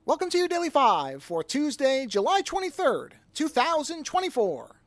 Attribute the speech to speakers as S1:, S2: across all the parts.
S1: Welcome to your Daily 5 for Tuesday, July 23rd, 2024.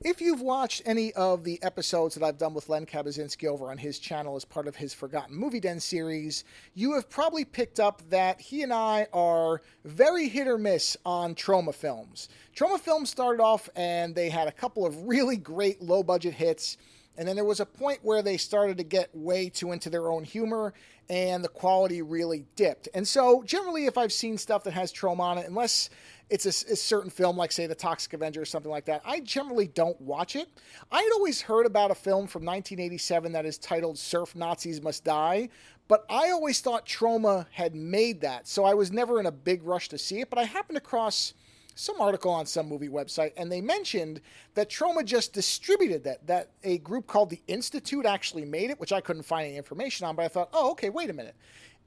S1: If you've watched any of the episodes that I've done with Len Kabaczynski over on his channel as part of his Forgotten Movie Den series, you have probably picked up that he and I are very hit or miss on Troma films. Troma films started off and they had a couple of really great low-budget hits, and then there was a point where they started to get way too into their own humor, and the quality really dipped. And so, generally, if I've seen stuff that has Troma on it, unless it's a certain film, like, say, The Toxic Avenger or something like that, I generally don't watch it. I had always heard about a film from 1987 that is titled Surf Nazis Must Die, but I always thought Troma had made that, so I was never in a big rush to see it, but I happened across some article on some movie website, and they mentioned that Troma just distributed that a group called The Institute actually made it, which I couldn't find any information on, but I thought, oh, okay, wait a minute.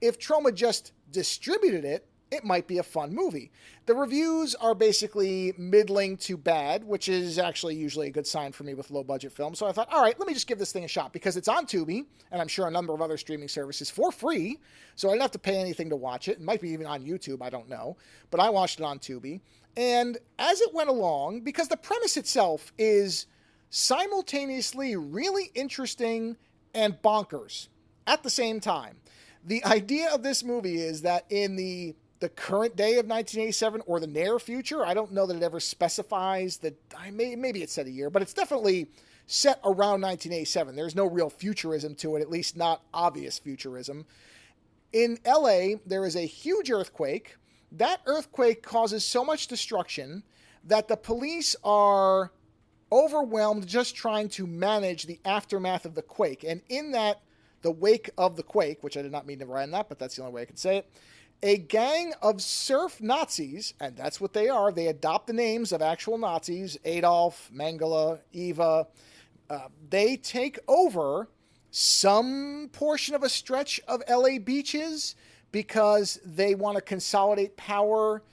S1: If Troma just distributed it, it might be a fun movie. The reviews are basically middling to bad, which is actually usually a good sign for me with low-budget films. So I thought, all right, let me just give this thing a shot, because it's on Tubi, and I'm sure a number of other streaming services for free, so I didn't have to pay anything to watch it. It might be even on YouTube, I don't know. But I watched it on Tubi. And as it went along, because the premise itself is simultaneously really interesting and bonkers at the same time. The idea of this movie is that in the current day of 1987 or the near future, I don't know that it ever specifies that, maybe it said a year, but it's definitely set around 1987. There's no real futurism to it, at least not obvious futurism. In LA, there is a huge earthquake. That earthquake causes so much destruction that the police are overwhelmed just trying to manage the aftermath of the quake. And in the wake of the quake, which I did not mean to write on that, but that's the only way I can say it, a gang of surf Nazis, and that's what they are, they adopt the names of actual Nazis, Adolf, Mengele, Eva, they take over some portion of a stretch of LA beaches because they want to consolidate power,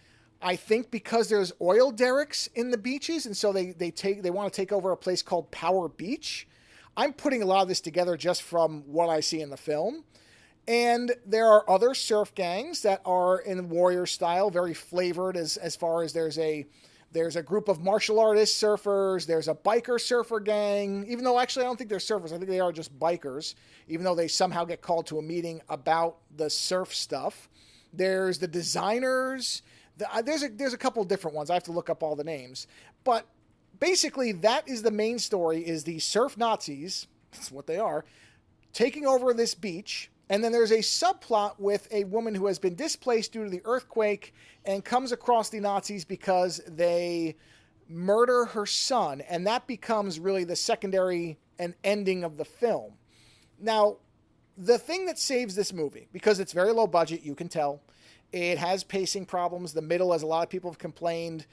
S1: I think because there's oil derricks in the beaches, and so they want to take over a place called Power Beach. I'm putting a lot of this together just from what I see in the film. And there are other surf gangs that are in warrior style, very flavored as far as there's a group of martial artist surfers, there's a biker surfer gang, even though actually I don't think they're surfers, I think they are just bikers, even though they somehow get called to a meeting about the surf stuff. There's the designers, there's a couple different ones, I have to look up all the names, but basically that is the main story, is the surf Nazis, that's what they are, taking over this beach. And then there's a subplot with a woman who has been displaced due to the earthquake and comes across the Nazis because they murder her son. And that becomes really the secondary and ending of the film. Now, the thing that saves this movie, because it's very low budget, you can tell, it has pacing problems. The middle, as a lot of people have complained,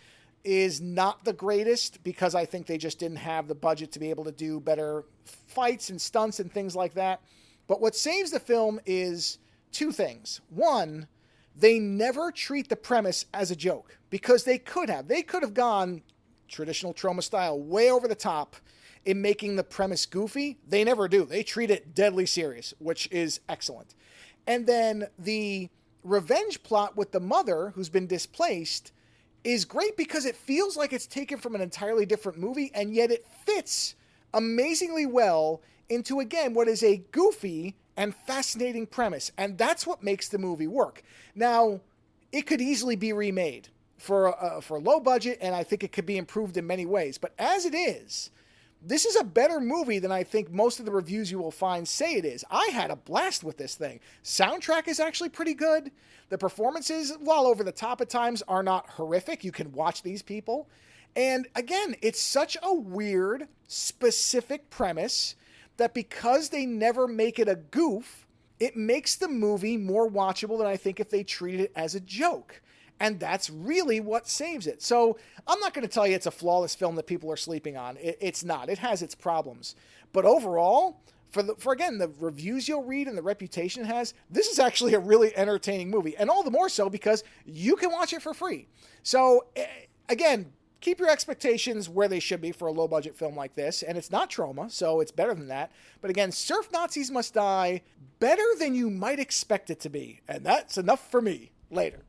S1: is not the greatest because I think they just didn't have the budget to be able to do better fights and stunts and things like that. But what saves the film is two things. One, they never treat the premise as a joke, because they could have. They could have gone traditional Troma style, way over the top in making the premise goofy. They never do. They treat it deadly serious, which is excellent. And then the revenge plot with the mother who's been displaced is great because it feels like it's taken from an entirely different movie, and yet it fits amazingly well into, again, what is a goofy and fascinating premise. And that's what makes the movie work. Now, it could easily be remade for low budget, and I think it could be improved in many ways. But as it is, this is a better movie than I think most of the reviews you will find say it is. I had a blast with this thing. Soundtrack is actually pretty good. The performances, while over the top at times, are not horrific. You can watch these people. And again, it's such a weird, specific premise that because they never make it a goof, it makes the movie more watchable than I think if they treated it as a joke. And that's really what saves it. So I'm not going to tell you it's a flawless film that people are sleeping on. It's not. It has its problems. But overall, for again, the reviews you'll read and the reputation it has, this is actually a really entertaining movie. And all the more so because you can watch it for free. So again, keep your expectations where they should be for a low-budget film like this. And it's not Troma, so it's better than that. But again, Surf Nazis Must Die, better than you might expect it to be. And that's enough for me. Later.